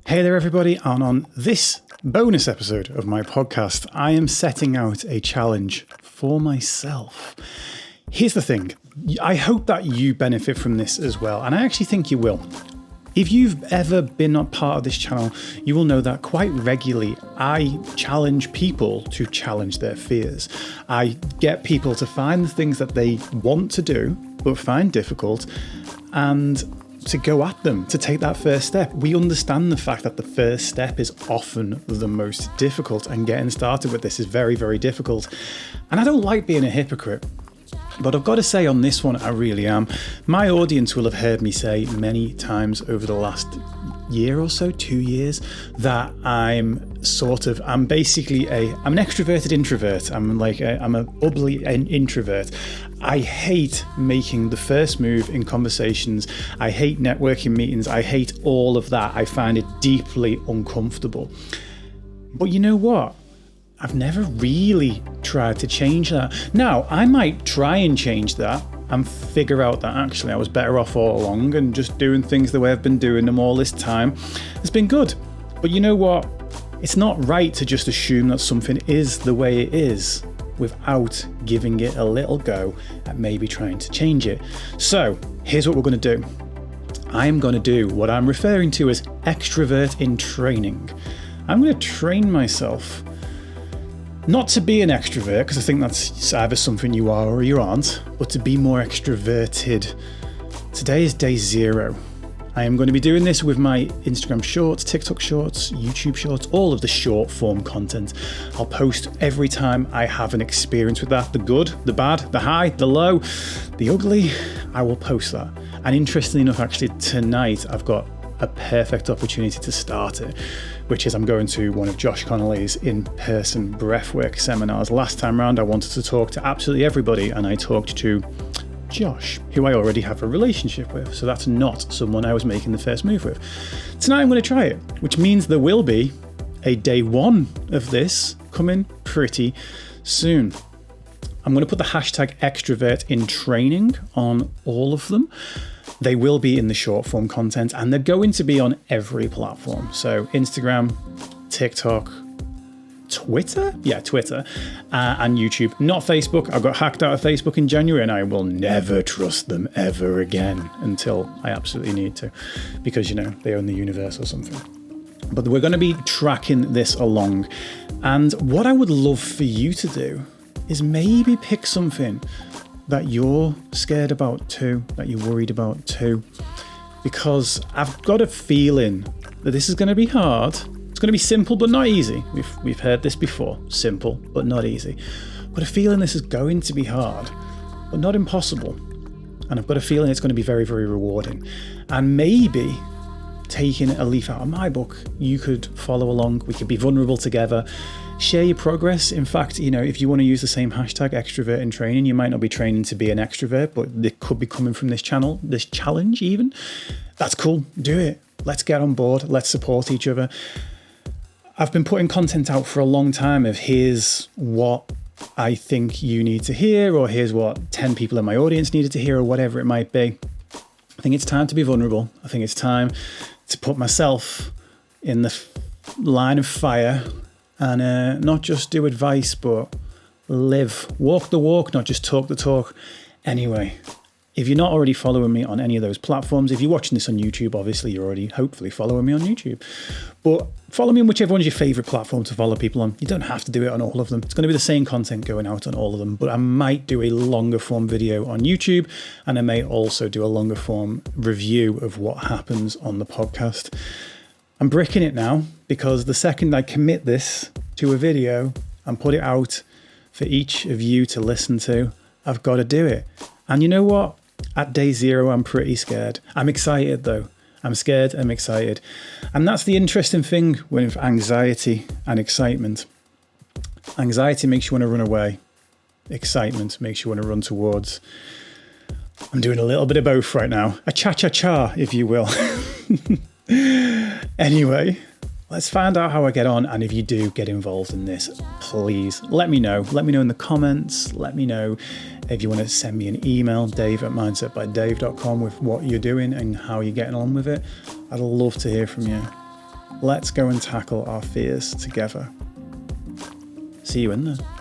Hey there, everybody, and on this bonus episode of my podcast, I am setting out a challenge for myself. Here's the thing. I hope that you benefit from this as well, and I actually think you will. If you've ever been a part of this channel, you will know that quite regularly I challenge people to challenge their fears. I get people to find the things that they want to do, but find difficult, and to go at them, to take that first step. We understand the fact that the first step is often the most difficult, and getting started with this is very, very difficult. And I don't like being a hypocrite, but I've got to say on this one, I really am. My audience will have heard me say many times over the last year or so, 2 years, that I'm basically I'm an extroverted introvert. I'm a bubbly introvert. I hate making the first move in conversations. I hate networking meetings. I hate all of that. I find it deeply uncomfortable. But you know what? I've never really tried to change that. Now, I might try and change that and figure out that actually I was better off all along, and just doing things the way I've been doing them all this time has been good. But you know what? It's not right to just assume that something is the way it is without giving it a little go at maybe trying to change it. So here's what we're going to do. I'm going to do what I'm referring to as extrovert in training. I'm going to train myself not to be an extrovert, because I think that's either something you are or you aren't, but to be more extroverted. Today is day 0. I am going to be doing this with my Instagram shorts, TikTok shorts, YouTube shorts, all of the short form content. I'll post every time I have an experience with that. The good, the bad, the high, the low, the ugly. I will post that. And interestingly enough, actually tonight, I've got a perfect opportunity to start it, which is I'm going to one of Josh Connolly's in-person breathwork seminars. Last time round, I wanted to talk to absolutely everybody, and I talked to Josh, who I already have a relationship with, so that's not someone I was making the first move with. Tonight I'm going to try it, which means there will be a day 1 of this coming pretty soon. I'm going to put the hashtag extrovert in training on all of them. They will be in the short form content, and they're going to be on every platform. So Instagram, TikTok, Twitter? Yeah, Twitter, and YouTube. Not Facebook. I got hacked out of Facebook in January, and I will never trust them ever again until I absolutely need to, because, they own the universe or something. But we're going to be tracking this along. And what I would love for you to do is maybe pick something that you're scared about too, that you're worried about too, because I've got a feeling that this is going to be hard. It's going to be simple but not easy. We've heard this before. Simple but not easy. I've got a feeling this is going to be hard, but not impossible. And I've got a feeling it's going to be very, very rewarding. And maybe taking a leaf out of my book, you could follow along. We could be vulnerable together. Share your progress. In fact, if you want to use the same hashtag extrovert in training, you might not be training to be an extrovert, but it could be coming from this channel, this challenge even. That's cool. Do it. Let's get on board. Let's support each other. I've been putting content out for a long time of here's what I think you need to hear, or here's what 10 people in my audience needed to hear, or whatever it might be. I think it's time to be vulnerable. I think it's time to put myself in the line of fire and not just do advice, but live. Walk the walk, not just talk the talk. Anyway, if you're not already following me on any of those platforms, if you're watching this on YouTube, obviously you're already hopefully following me on YouTube. But follow me on whichever one's your favourite platform to follow people on. You don't have to do it on all of them. It's going to be the same content going out on all of them, but I might do a longer form video on YouTube, and I may also do a longer form review of what happens on the podcast. I'm bricking it now, because the second I commit this to a video and put it out for each of you to listen to, I've got to do it. And you know what? At day 0, I'm pretty scared. I'm excited though. I'm scared, I'm excited. And that's the interesting thing with anxiety and excitement. Anxiety makes you want to run away. Excitement makes you want to run towards. I'm doing a little bit of both right now. A cha-cha-cha, if you will. Anyway, let's find out how I get on. And if you do get involved in this, please let me know. Let me know in the comments. Let me know if you want to send me an email, dave@mindsetbydave.com, with what you're doing and how you're getting on with it. I'd love to hear from you. Let's go and tackle our fears together. See you in there.